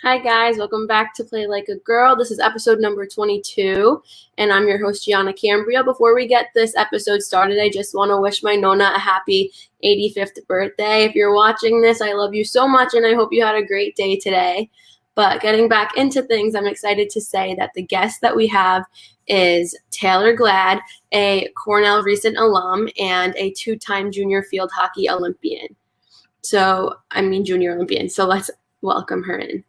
Hi guys, welcome back to Play Like a Girl. This is episode number 22, and I'm your host Gianna Cambria. Before we get this episode started, I just want to wish my Nona a happy 85th birthday. If you're watching this, I love you so much, and I hope you had a great day today. But getting back into things, I'm excited to say that the guest that we have is Taylor Glad, a Cornell recent alum and a two-time junior field hockey Olympian. Junior Olympian. So let's welcome her in.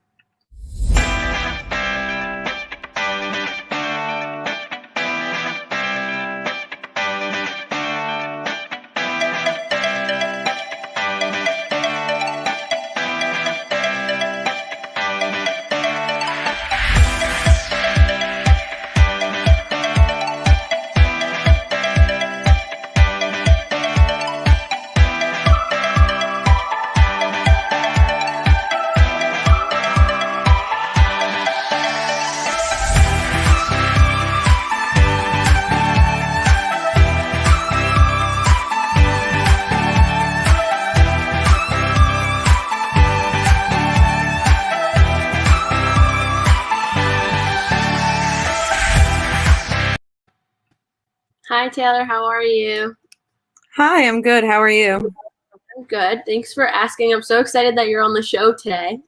Hi, Taylor. How are you? Hi, I'm good. How are you? I'm good. Thanks for asking. I'm so excited that you're on the show today.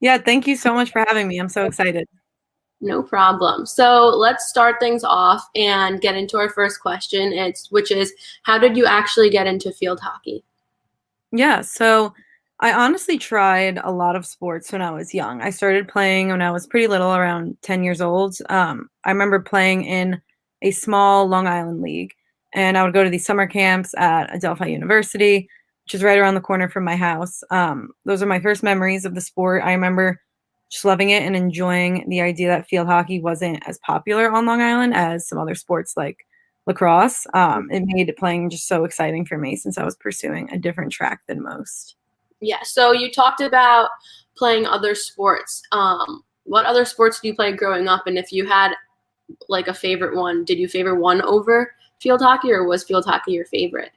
Yeah, thank you so much for having me. I'm so excited. No problem. So let's start things off and get into our first question, which is, how did you actually get into field hockey? Yeah, so I honestly tried a lot of sports when I was young. I started playing when I was pretty little, around 10 years old. I remember playing in a small Long Island league, and I would go to these summer camps at Adelphi University, which is right around the corner from my house. Those are my first memories of the sport. I remember just loving it and enjoying the idea that field hockey wasn't as popular on Long Island as some other sports like lacrosse. It made playing just so exciting for me since I was pursuing a different track than most. Yeah. So you talked about playing other sports. What other sports do you play growing up? And if you had like a favorite one, did you favor one over field hockey, or was field hockey your favorite?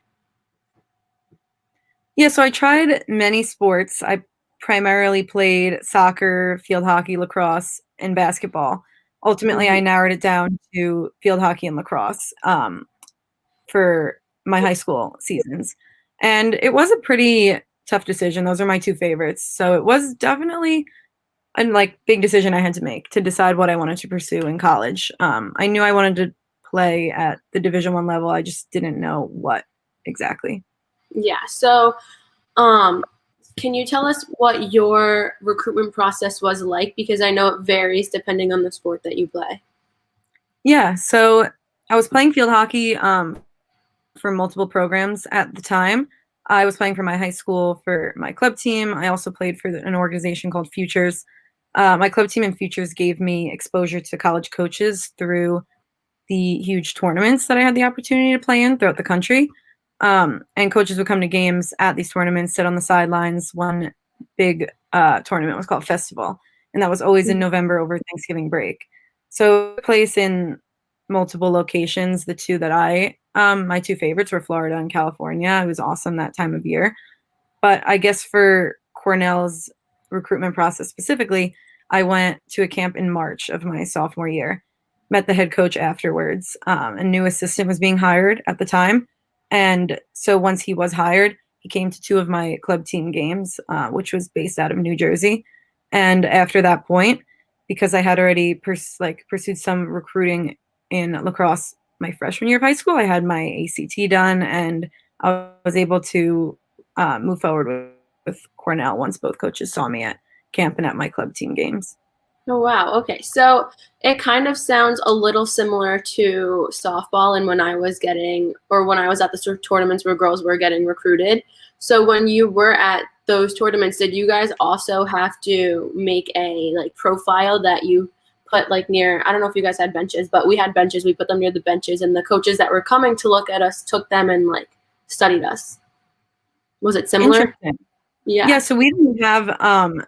Yeah, so I tried many sports. I primarily played soccer, field hockey, lacrosse, and basketball. Ultimately, I narrowed it down to field hockey and lacrosse for my high school seasons. And it was a pretty tough decision. Those are my two favorites. So it was definitely a big decision I had to make to decide what I wanted to pursue in college. I knew I wanted to play at the Division I level. I just didn't know what exactly. Yeah. So can you tell us what your recruitment process was like? Because I know it varies depending on the sport that you play. Yeah, so I was playing field hockey for multiple programs at the time. I was playing for my high school for my club team. I also played for an organization called Futures. My club team and Futures gave me exposure to college coaches through the huge tournaments that I had the opportunity to play in throughout the country. And coaches would come to games at these tournaments, sit on the sidelines. One big tournament was called Festival, and that was always in November over Thanksgiving break. So it place in multiple locations. The two that my two favorites were Florida and California. It was awesome that time of year. But I guess for Cornell's recruitment process specifically, I went to a camp in March of my sophomore year, met the head coach afterwards. A new assistant was being hired at the time. And so once he was hired, he came to two of my club team games, which was based out of New Jersey. And after that point, because I had already pursued some recruiting in lacrosse my freshman year of high school, I had my ACT done, and I was able to move forward with Cornell once both coaches saw me at camp and at my club team games. Oh, wow. Okay. So it kind of sounds a little similar to softball and when I was at the tournaments where girls were getting recruited. So when you were at those tournaments, did you guys also have to make a profile that you put near, I don't know if you guys had benches, but we had benches. We put them near the benches, and the coaches that were coming to look at us took them and studied us. Was it similar? Yeah, so we didn't have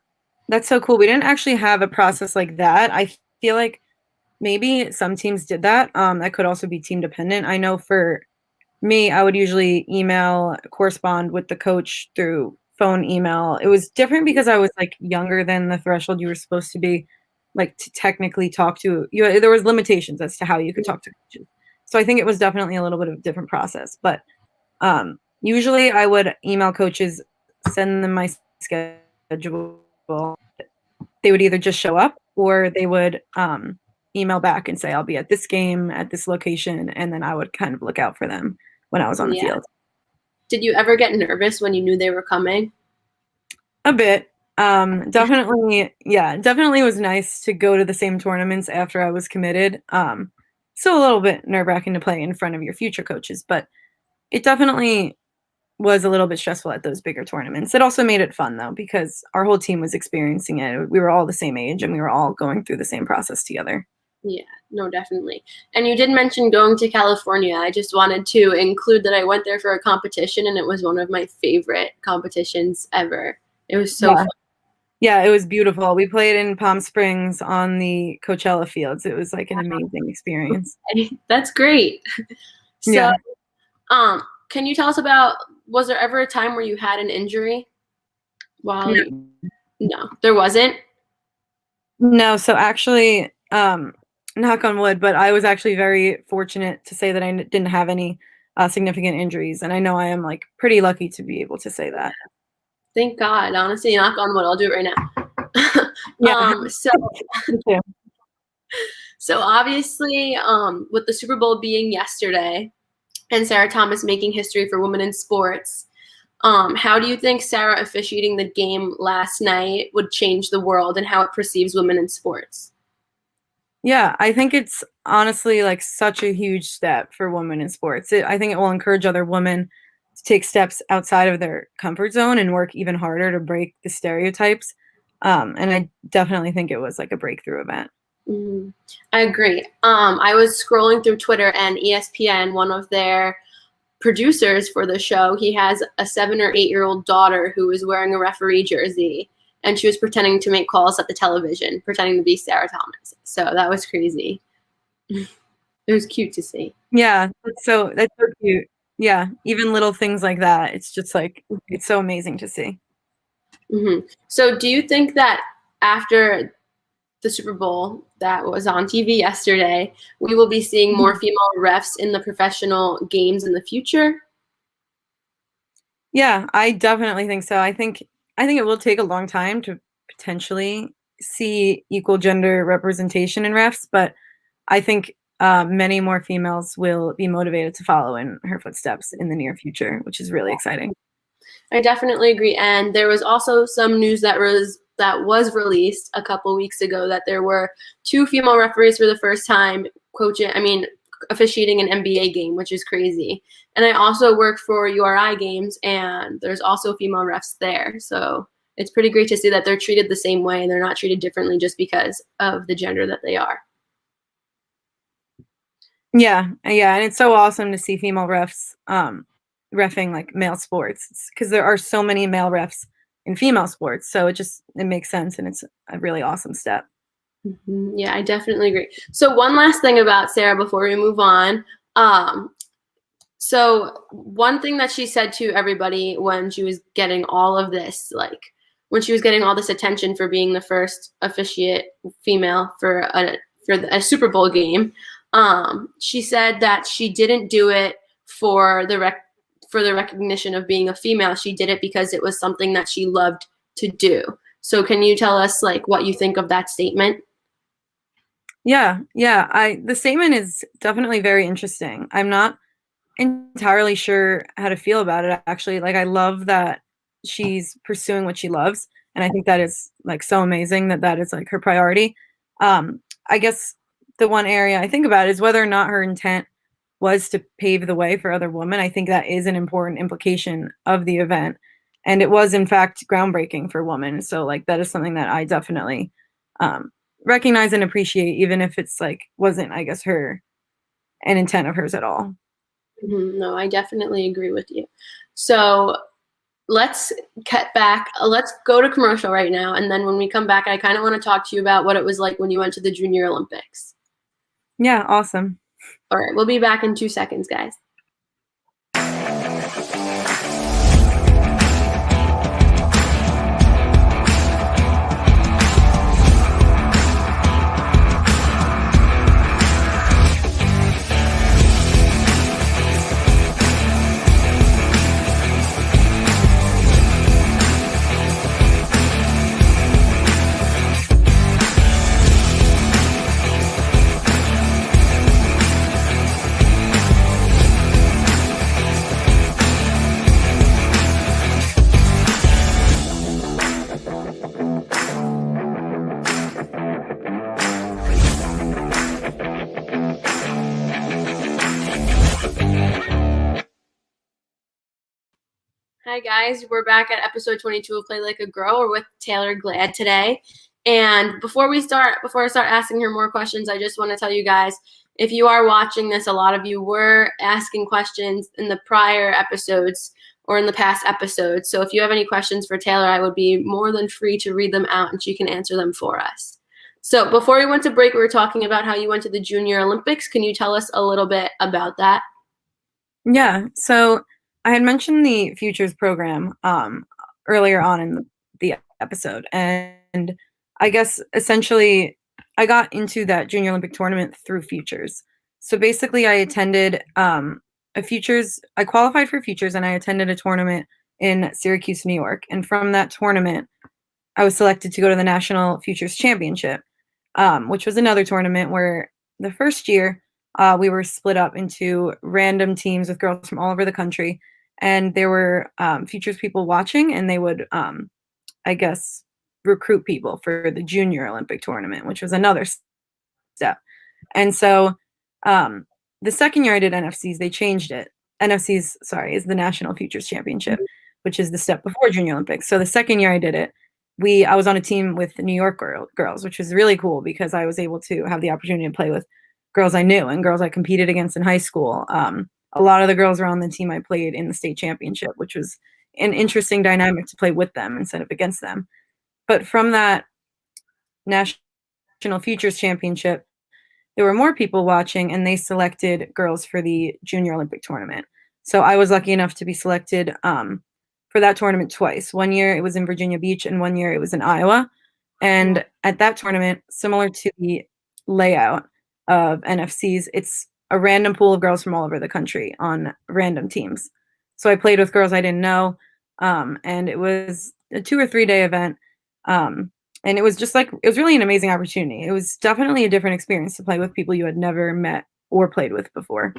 that's so cool. We didn't actually have a process like that. I feel like maybe some teams did that. That could also be team dependent. I know for me, I would usually correspond with the coach through phone, email. It was different because I was like younger than the threshold you were supposed to be, like to technically talk to you. There was limitations as to how you could talk to coaches. So I think it was definitely a little bit of a different process. But usually I would email coaches, send them my schedule. They would either just show up or they would email back and say, I'll be at this game at this location. And then I would kind of look out for them when I was on the field. Did you ever get nervous when you knew they were coming? A bit. Definitely was nice to go to the same tournaments after I was committed. Still a little bit nerve-wracking to play in front of your future coaches, but it definitely was a little bit stressful at those bigger tournaments. It also made it fun though, because our whole team was experiencing it. We were all the same age and we were all going through the same process together. Yeah, no, definitely. And you did mention going to California. I just wanted to include that I went there for a competition and it was one of my favorite competitions ever. It was so fun. Yeah, it was beautiful. We played in Palm Springs on the Coachella fields. It was like an amazing experience. That's great. So, Yeah. Can you tell us about, was there ever a time where you had an injury? No, there wasn't? No, so actually, knock on wood, but I was actually very fortunate to say that I didn't have any significant injuries. And I know I am like pretty lucky to be able to say that. Thank God. Honestly, knock on wood. I'll do it right now. So obviously, with the Super Bowl being yesterday and Sarah Thomas making history for women in sports, how do you think Sarah officiating the game last night would change the world and how it perceives women in sports? Yeah, I think it's honestly like such a huge step for women in sports. I think it will encourage other women to take steps outside of their comfort zone and work even harder to break the stereotypes. And I definitely think it was like a breakthrough event. I agree. I was scrolling through Twitter and ESPN, one of their producers for the show, he has a 7 or 8-year-old daughter who was wearing a referee jersey and she was pretending to make calls at the television, pretending to be Sarah Thomas. So that was crazy. It was cute to see. Yeah, that's so cute. Yeah, even little things like that. It's just like, it's so amazing to see. So do you think that after the Super Bowl that was on TV yesterday, we will be seeing more female refs in the professional games in the future? Yeah, I definitely think so. I think it will take a long time to potentially see equal gender representation in refs, but I think many more females will be motivated to follow in her footsteps in the near future, which is really exciting. I definitely agree. And there was also some news that was released a couple weeks ago that there were 2 female referees for the first time officiating an NBA game, which is crazy. And I also work for URI games, and there's also female refs there. So it's pretty great to see that they're treated the same way and they're not treated differently just because of the gender that they are. Yeah, and it's so awesome to see female refs reffing like male sports, because there are so many male refs in female sports, so it makes sense, and it's a really awesome step. Yeah, I definitely agree. So one last thing about Sarah before we move on. So one thing that she said to everybody when she was getting all of this, when she was getting all this attention for being the first officiate female for a Super Bowl game, she said that she didn't do it for the recognition of being a female. She did it because it was something that she loved to do. So can you tell us what you think of that statement? Yeah. The statement is definitely very interesting. I'm not entirely sure how to feel about it, actually. I love that she's pursuing what she loves, and I think that is so amazing that is her priority. I guess the one area I think about is whether or not her intent was to pave the way for other women. I think that is an important implication of the event, and it was in fact groundbreaking for women. So that is something that I definitely recognize and appreciate, even if it's wasn't, I guess, an intent of hers at all. No, I definitely agree with you. So let's cut back. Let's go to commercial right now, and then when we come back, I kind of want to talk to you about what it was like when you went to the Junior Olympics. Yeah, awesome. All right, we'll be back in 2 seconds, guys. Hi guys, we're back at episode 22 of Play Like a Girl. We're with Taylor Glad today. And before I start asking her more questions, I just want to tell you guys, if you are watching this, a lot of you were asking questions in the prior episodes or in the past episodes. So if you have any questions for Taylor, I would be more than free to read them out and she can answer them for us. So before we went to break, we were talking about how you went to the Junior Olympics. Can you tell us a little bit about that? Yeah, so I had mentioned the Futures program earlier on in the episode, and I guess essentially I got into that Junior Olympic tournament through Futures. So basically, I attended a Futures. I qualified for Futures, and I attended a tournament in Syracuse, New York. And from that tournament, I was selected to go to the National Futures Championship, which was another tournament where the first year we were split up into random teams with girls from all over the country, and there were Futures people watching, and they would, I guess, recruit people for the Junior Olympic tournament, which was another step. And so the second year I did NFCs, they changed it. NFCs, sorry, is the National Futures Championship, which is the step before Junior Olympics. So the second year I did it, I was on a team with New York girls, which was really cool because I was able to have the opportunity to play with girls I knew and girls I competed against in high school. A lot of the girls were on the team I played in the state championship, which was an interesting dynamic to play with them instead of against them. But from that National Futures Championship, there were more people watching, and they selected girls for the Junior Olympic tournament. So I was lucky enough to be selected for that tournament twice. One year it was in Virginia Beach, and one year it was in Iowa. And at that tournament, similar to the layout of NFCs, it's a random pool of girls from all over the country on random teams. So I played with girls I didn't know, and it was a 2 or 3 day event. And it was just like, it was really an amazing opportunity. It was definitely a different experience to play with people you had never met or played with before.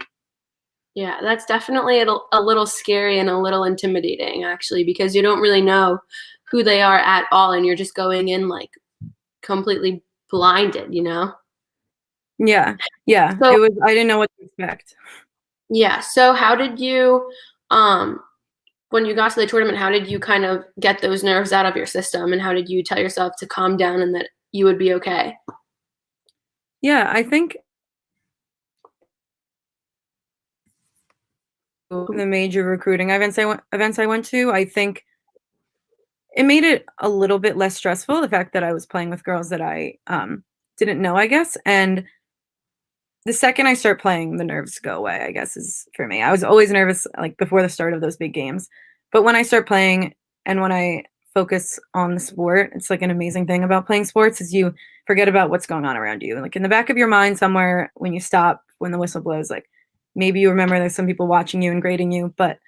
Yeah, that's definitely a little scary and a little intimidating, actually, because you don't really know who they are at all, and you're just going in like completely blinded, you know? Yeah. So, It was, I didn't know what to expect. yeah. So how did you, when you got to the tournament, how did you kind of get those nerves out of your system, and how did you tell yourself to calm down and that you would be okay? Yeah, I think the major recruiting events I went to, I think it made it a little bit less stressful, the fact that I was playing with girls that I didn't know, I guess. And the second I start playing, the nerves go away, I guess, is for me. I was always nervous like before the start of those big games. But when I start playing and when I focus on the sport, it's like an amazing thing about playing sports is you forget about what's going on around you. Like in the back of your mind somewhere when you stop, when the whistle blows, like maybe you remember there's some people watching you and grading you, but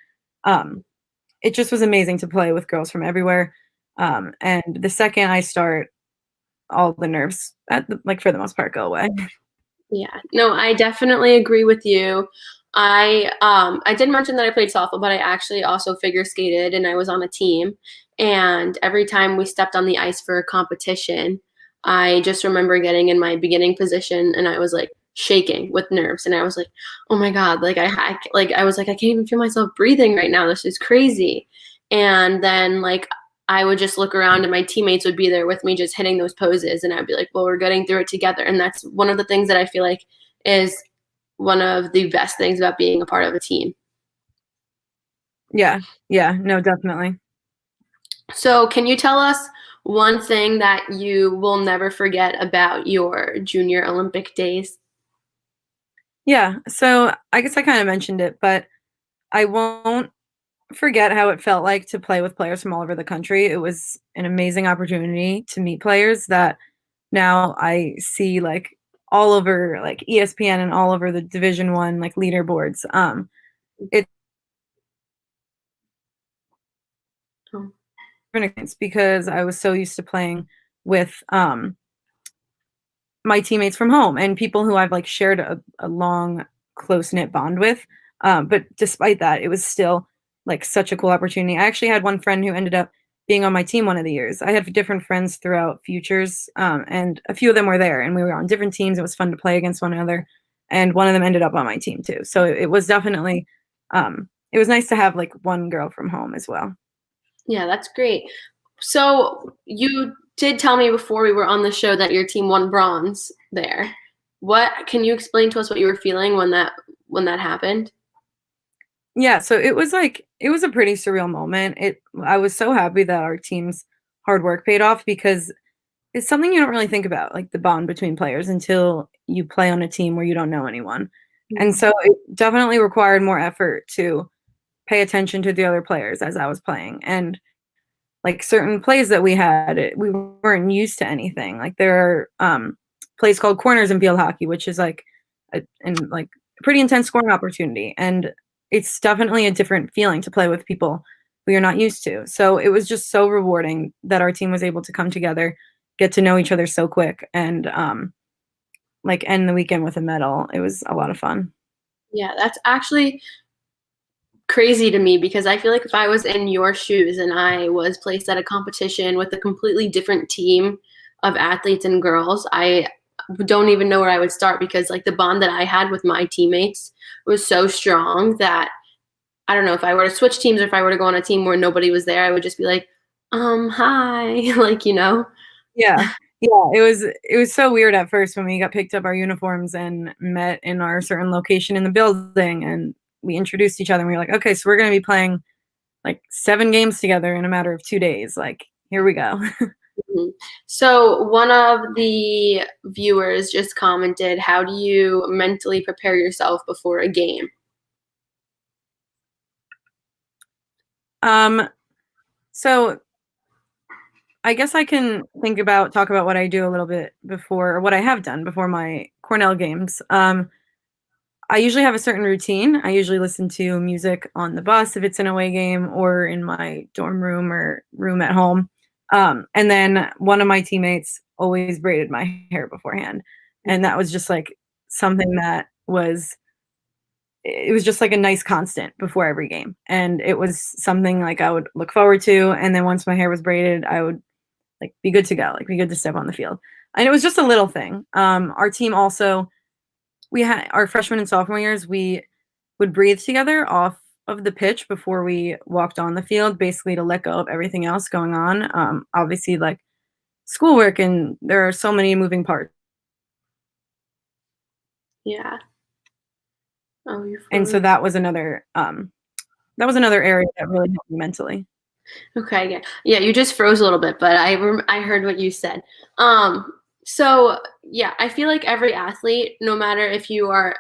it just was amazing to play with girls from everywhere. And the second I start, all the nerves, like for the most part, go away. Yeah, no, I definitely agree with you. I did mention that I played softball, but I actually also figure skated and I was on a team. And every time we stepped on the ice for a competition, I just remember getting in my beginning position and I was like shaking with nerves. And I was like, oh my God, like I was like, I can't even feel myself breathing right now. This is crazy. And then like I would just look around and my teammates would be there with me just hitting those poses and I'd be like, well, we're getting through it together. And that's one of the things that I feel like is one of the best things about being a part of a team. Yeah, no, definitely. So can you tell us one thing that you will never forget about your Junior Olympic days? Yeah, so I guess I kind of mentioned it, but I won't forget how it felt like to play with players from all over the country. It was an amazing opportunity to meet players that now I see like all over like ESPN and all over the Division 1 like leaderboards. It's Oh, because I was so used to playing with my teammates from home and people who I've like shared a long close knit bond with. But despite that, it was still like such a cool opportunity. I actually had one friend who ended up being on my team one of the years. I had different friends throughout Futures, and a few of them were there, and we were on different teams. It was fun to play against one another, and one of them ended up on my team too. So it was definitely it was nice to have like one girl from home as well. Yeah, that's great. So you did tell me before we were on the show that your team won bronze there. What can you explain to us what you were feeling when that happened? Yeah, so it was a pretty surreal moment. I was so happy that our team's hard work paid off because it's something you don't really think about, like the bond between players until you play on a team where you don't know anyone. And so it definitely required more effort to pay attention to the other players as I was playing. And like certain plays that we had, we weren't used to anything. Like there are plays called corners in field hockey, which is like a pretty intense scoring opportunity. And it's definitely a different feeling to play with people who you're not used to. So it was just so rewarding that our team was able to come together, get to know each other so quick, and like end the weekend with a medal. It was a lot of fun. Yeah, that's actually crazy to me because I feel like if I was in your shoes and I was placed at a competition with a completely different team of athletes and girls, I don't even know where I would start because like the bond that I had with my teammates was so strong that I don't know if I were to switch teams or if I were to go on a team where nobody was there, I would just be like, hi, like, Yeah. Yeah, it was so weird at first when we got picked up our uniforms and met in our certain location in the building, and we introduced each other and we were like, "Okay, so we're gonna be playing like 7 games together in a matter of 2 days. Like, here we go." Mhm. So one of the viewers just commented, how do you mentally prepare yourself before a game? Um, so I guess I can talk about what I do a little bit before, or what I have done before my Cornell games. I usually have a certain routine. I usually listen to music on the bus if it's an away game or in my dorm room or room at home. And then one of my teammates always braided my hair beforehand. And that was just like something that it was just like a nice constant before every game. And it was something like I would look forward to. And then once my hair was braided, I would like be good to go, like be good to step on the field. And it was just a little thing. Our team also, we had our freshman and sophomore years, we would breathe together off of the pitch before we walked on the field, basically to let go of everything else going on. Obviously, like schoolwork, and there are so many moving parts. Yeah. Oh, you And so froze. that was another area that really helped me mentally. Okay, yeah. Yeah, you just froze a little bit, but I heard what you said. So yeah, I feel like every athlete, no matter if you are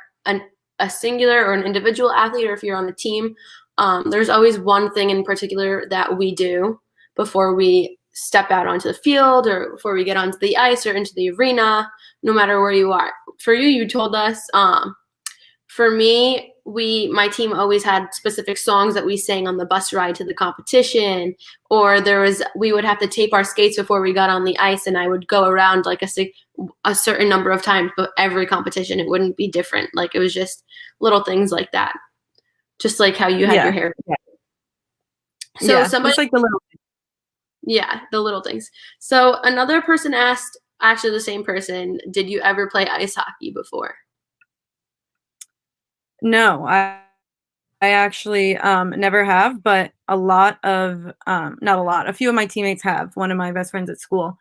a singular or an individual athlete or if you're on a team, there's always one thing in particular that we do before we step out onto the field or before we get onto the ice or into the arena, no matter where you are. For you, you told us, for me, my team always had specific songs that we sang on the bus ride to the competition, or we would have to tape our skates before we got on the ice, and I would go around like a certain number of times, but every competition it wouldn't be different. Like it was just little things like that, just like how you had your Yeah. hair. Yeah. So Yeah. somebody, Just like the little yeah, the little things. So another person asked, actually the same person, did you ever play ice hockey before? No, I actually never have, but not a lot, a few of my teammates have. One of my best friends at school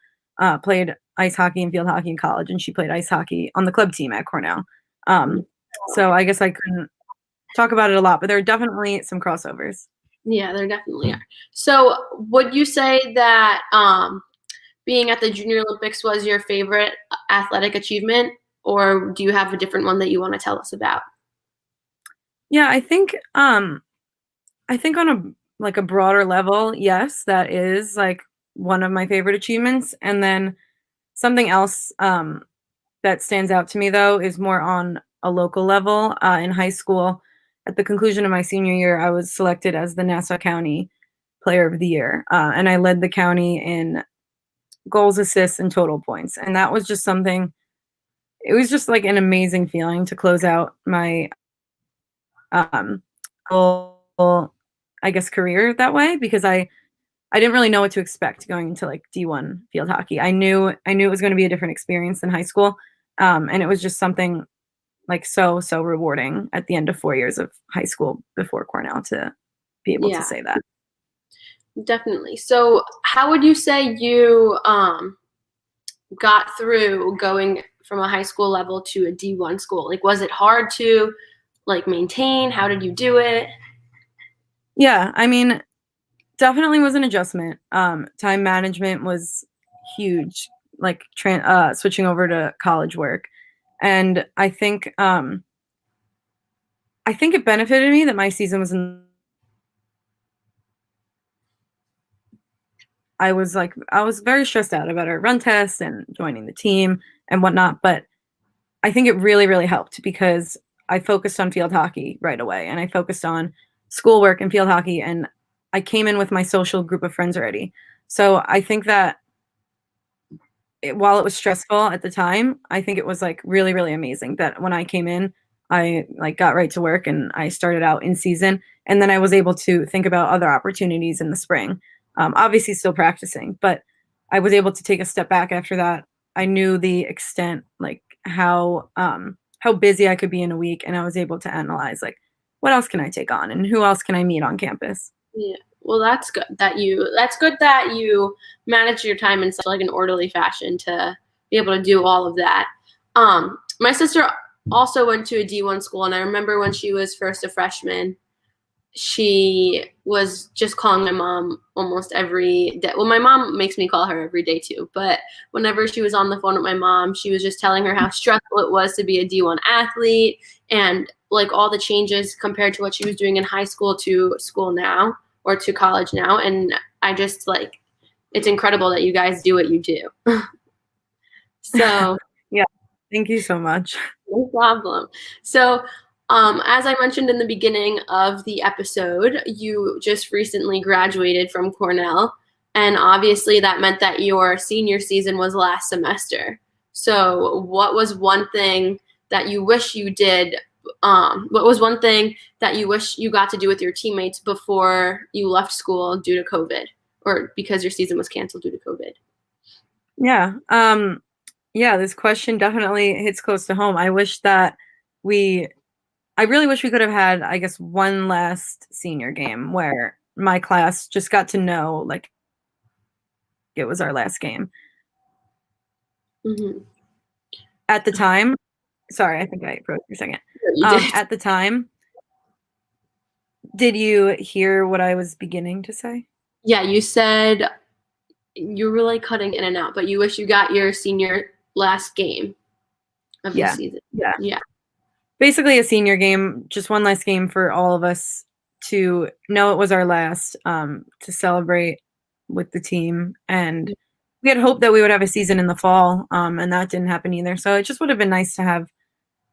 played ice hockey and field hockey in college, and she played ice hockey on the club team at Cornell. Um, so I guess I couldn't talk about it a lot, but there are definitely some crossovers. Yeah, there definitely are. So would you say that being at the Junior Olympics was your favorite athletic achievement, or do you have a different one that you want to tell us about? Yeah, I think on a broader level, yes, that is like one of my favorite achievements. And then something else that stands out to me though is more on a local level. In high school, at the conclusion of my senior year, I was selected as the Nassau County Player of the Year, and I led the county in goals, assists, and total points. And that was just something. It was just like an amazing feeling to close out my um, whole, I guess, career that way because I didn't really know what to expect going into like D1 field hockey. I knew it was going to be a different experience than high school, and it was just something like so rewarding at the end of 4 years of high school before Cornell to be able to Yeah, say that. definitely. So how would you say you got through going from a high school level to a D1 school? Like, was it hard to like maintain? How did you do it? Yeah, I mean, definitely was an adjustment. Time management was huge, like switching over to college work. And I think it benefited me that my season was I was very stressed out about our run test and joining the team and whatnot, but I think it really, really helped because I focused on field hockey right away and I focused on schoolwork and field hockey, and I came in with my social group of friends already. So I think that while it was stressful at the time, I think it was like really, really amazing that when I came in, I like got right to work and I started out in season, and then I was able to think about other opportunities in the spring. Obviously, still practicing, but I was able to take a step back after that. I knew the extent, like how busy I could be in a week, and I was able to analyze like what else can I take on and who else can I meet on campus. Yeah. Well, that's good that you manage your time in such like an orderly fashion to be able to do all of that. My sister also went to a D1 school, and I remember when she was first a freshman, she was just calling my mom almost every day. Well, my mom makes me call her every day too, but whenever she was on the phone with my mom, she was just telling her how stressful it was to be a D1 athlete and like all the changes compared to what she was doing in high school to school now or to college now. And I just like, it's incredible that you guys do what you do. So, Yeah, thank you so much. no problem. So, as I mentioned in the beginning of the episode, you just recently graduated from Cornell, and obviously that meant that your senior season was last semester. So, what was one thing that you wish you did? What was one thing that you wish you got to do with your teammates before you left school due to COVID, or because your season was canceled due to COVID? Yeah. Yeah, this question definitely hits close to home. We I really wish we could have had, I guess, one last senior game where my class just got to know like it was our last game. Mm-hmm. At the time, sorry, I think I froze for a second. You did. At the time, did you hear what I was beginning to say? Yeah, you said you were like cutting in and out, but you wish you got your senior last game of the Yeah. season. Yeah. Yeah. Basically a senior game, just one last game for all of us to know it was our last, to celebrate with the team. And we had hoped that we would have a season in the fall, and that didn't happen either. So it just would have been nice to have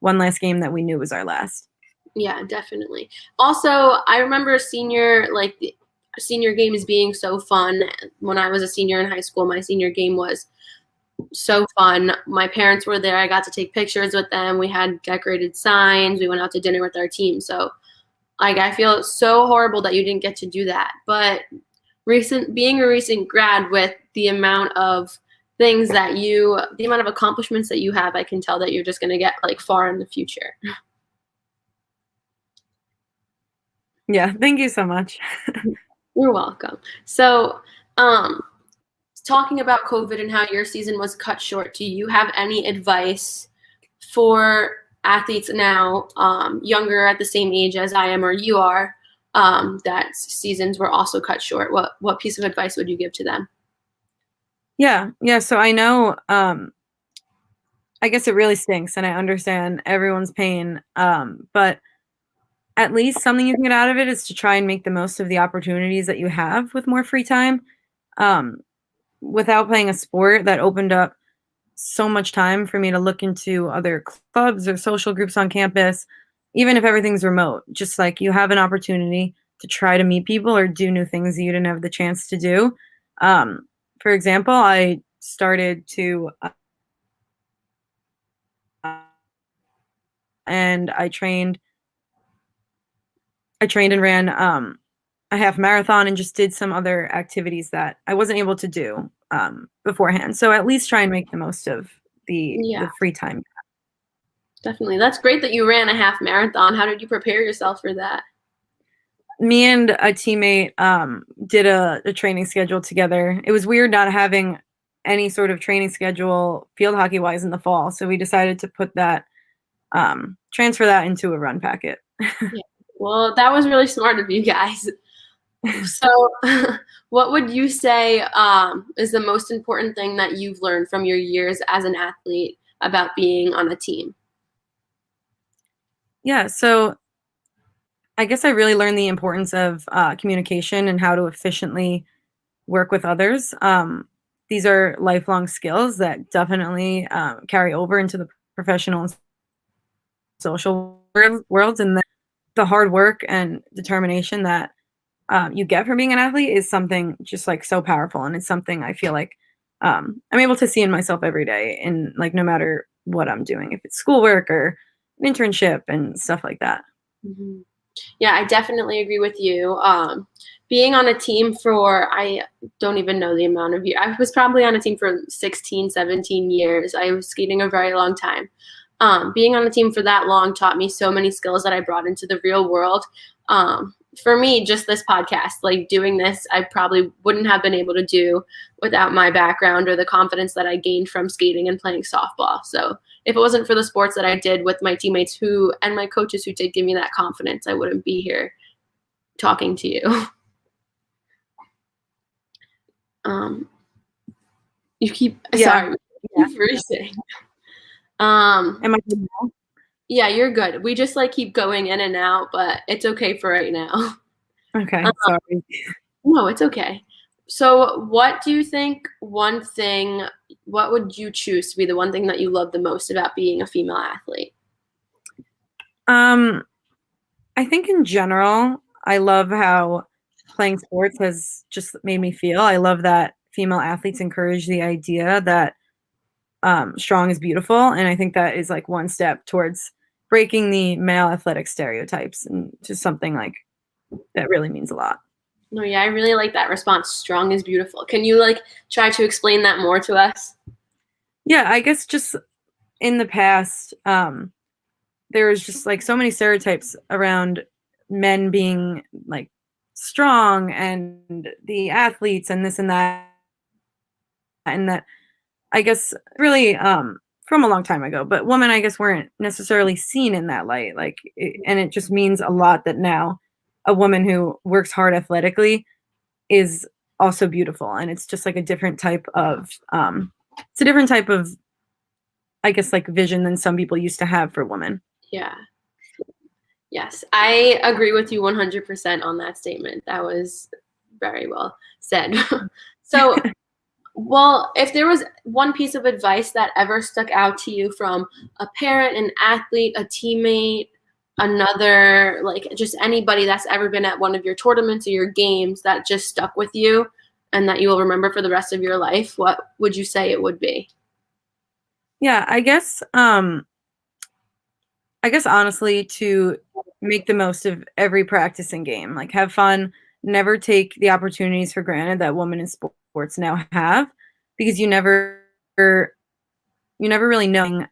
one last game that we knew was our last. Yeah, definitely. Also, I remember senior games being so fun. When I was a senior in high school, my senior game was so fun. My parents were there. I got to take pictures with them. We had decorated signs. We went out to dinner with our team. So like I feel so horrible that you didn't get to do that. But being a recent grad with the amount of the amount of accomplishments that you have, I can tell that you're just going to get like far in the future. Yeah, thank you so much. You're welcome. So, talking about COVID and how your season was cut short, do you have any advice for athletes now, younger at the same age as I am or you are, that seasons were also cut short? What piece of advice would you give to them? Yeah, yeah. So I know, I guess it really stinks, and I understand everyone's pain. But at least something you can get out of it is to try and make the most of the opportunities that you have with more free time. Um, Without playing a sport, that opened up so much time for me to look into other clubs or social groups on campus, even if everything's remote. Just like you have an opportunity to try to meet people or do new things that you didn't have the chance to do. For example, I started to and I trained and ran a half marathon and just did some other activities that I wasn't able to do beforehand. So at least try and make the most of the Yeah. free time. Definitely. That's great that you ran a half marathon. How did you prepare yourself for that? Me and a teammate did a training schedule together. It was weird not having any sort of training schedule field hockey wise in the fall, so we decided to put that transfer that into a run packet. Yeah. Well, that was really smart of you guys. So, what would you say is the most important thing that you've learned from your years as an athlete about being on a team? Yeah, so I guess I really learned the importance of communication and how to efficiently work with others. These are lifelong skills that definitely carry over into the professional and social worlds, and the hard work and determination that you get from being an athlete is something just like so powerful, and it's something I feel like I'm able to see in myself every day, and like no matter what I'm doing, if it's schoolwork or an internship and stuff like that. Mhm. Yeah, I definitely agree with you. Being on a team for, I don't even know the amount of years. I was probably on a team for 16, 17 years. I was skating a very long time. Being on a team for that long taught me so many skills that I brought into the real world. For me, just this podcast, like doing this, I probably wouldn't have been able to do without my background or the confidence that I gained from skating and playing softball. So if it wasn't for the sports that I did with my teammates who and my coaches who did give me that confidence, I wouldn't be here talking to you. You keep sorry, Yeah. keep freezing. Am I good now? Yeah, you're good. We just like keep going in and out, but it's okay for right now. Okay, Um, sorry. no, it's okay. So, what do you think? What would you choose to be the one thing that you love the most about being a female athlete? Um, I think in general, I love how playing sports has just made me feel. I love that female athletes encourage the idea that strong is beautiful, and I think that is like one step towards breaking the male athletic stereotypes and just something like that really means a lot. No, yeah, I really like that response. Strong is beautiful. Can you like try to explain that more to us? Yeah, I guess just in the past, there was just like so many stereotypes around men being like strong and the athletes and this and that I guess really from a long time ago, but women I guess weren't necessarily seen in that light. And it just means a lot that now a woman who works hard athletically is also beautiful, and it's just like a different type of it's a different type of I guess like vision than some people used to have for women. Yeah. Yes, I agree with you 100% on that statement. That was very well said. So, well, if there was one piece of advice that ever stuck out to you from a parent, an athlete, a teammate, another, like just anybody that's ever been at one of your tournaments or your games that just stuck with you and that you will remember for the rest of your life, what would you say it would be? Yeah, I guess honestly to make the most of every practice and game, like have fun, never take the opportunities for granted that women in sports now have, because you never really knowing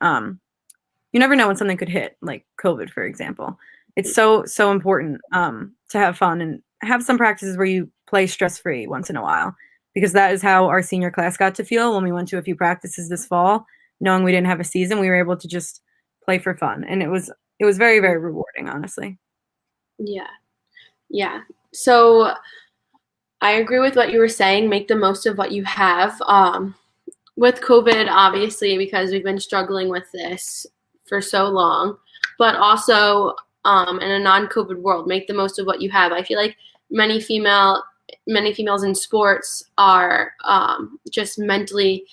you never know when something could hit, like COVID, for example. It's so important to have fun and have some practices where you play stress free once in a while, because that is how our senior class got to feel when we went to a few practices this fall, knowing we didn't have a season. We were able to just play for fun, and it was very very rewarding, honestly. Yeah. Yeah. So I agree with what you were saying. Make the most of what you have. With COVID, obviously, because we've been struggling with this for so long, but also in a non-COVID world, make the most of what you have. I feel like many females in sports are just mentally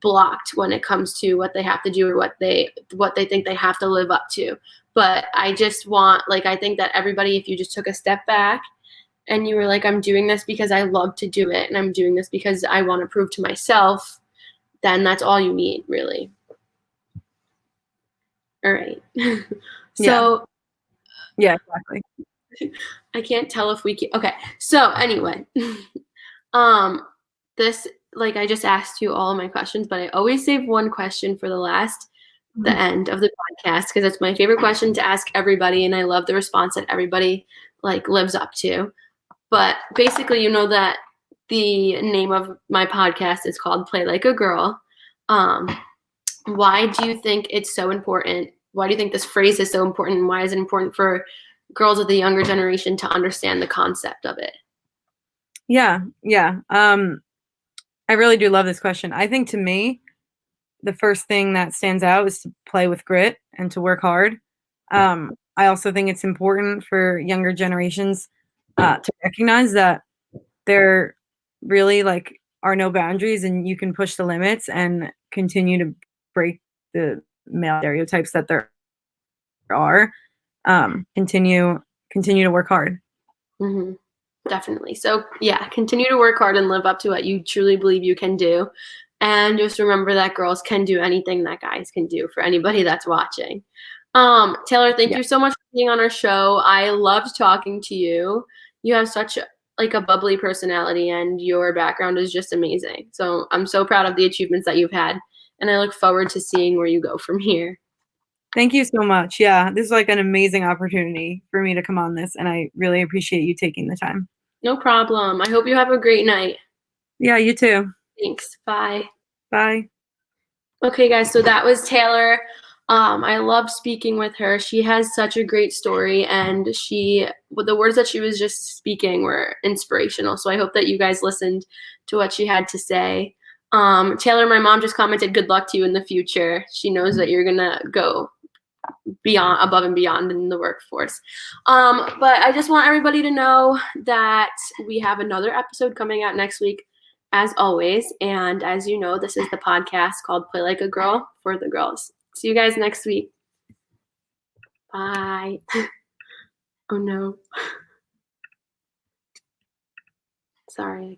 blocked when it comes to what they have to do or what they think they have to live up to. But I just want, like, I think that everybody, if you just took a step back and you were like, I'm doing this because I love to do it and I'm doing this because I want to prove to myself, then that's all you need, really. All right. So Yeah, exactly. I can't tell if we can. Okay. So anyway, um, this, like, I just asked you all of my questions, but I always save one question for the last. the end of the podcast because it's my favorite question to ask everybody, and I love the response that everybody like lives up to. But basically, you know that the name of my podcast is called Play Like a Girl. Why do you think it's so important? Why do you think this phrase is so important? Why is it important for girls of the younger generation to understand the concept of it? Yeah. I really do love this question. I think to me, the first thing that stands out is to play with grit and to work hard. I also think it's important for younger generations to recognize that there really like are no boundaries and you can push the limits and continue to break the male stereotypes that there are. Continue to work hard. Mm-hmm. Definitely. So yeah, continue to work hard and live up to what you truly believe you can do. And just remember that girls can do anything that guys can do for anybody that's watching. Taylor, thank you so much for being on our show. I loved talking to you. You have such like a bubbly personality and your background is just amazing. So I'm so proud of the achievements that you've had. And I look forward to seeing where you go from here. Thank you so much. Yeah, this is like an amazing opportunity for me to come on this, and I really appreciate you taking the time. No problem. I hope you have a great night. Yeah, you too. Thanks. Bye. Bye. Okay, guys, so that was Taylor. I loved speaking with her. She has such a great story, and the words that she was just speaking were inspirational. So I hope that you guys listened to what she had to say. Taylor, my mom just commented, "Good luck to you in the future." She knows that you're gonna go above and beyond in the workforce. But I just want everybody to know that we have another episode coming out next week, as always. And as you know, this is the podcast called Play Like a Girl for the girls. See you guys next week. Bye. Oh no. Sorry.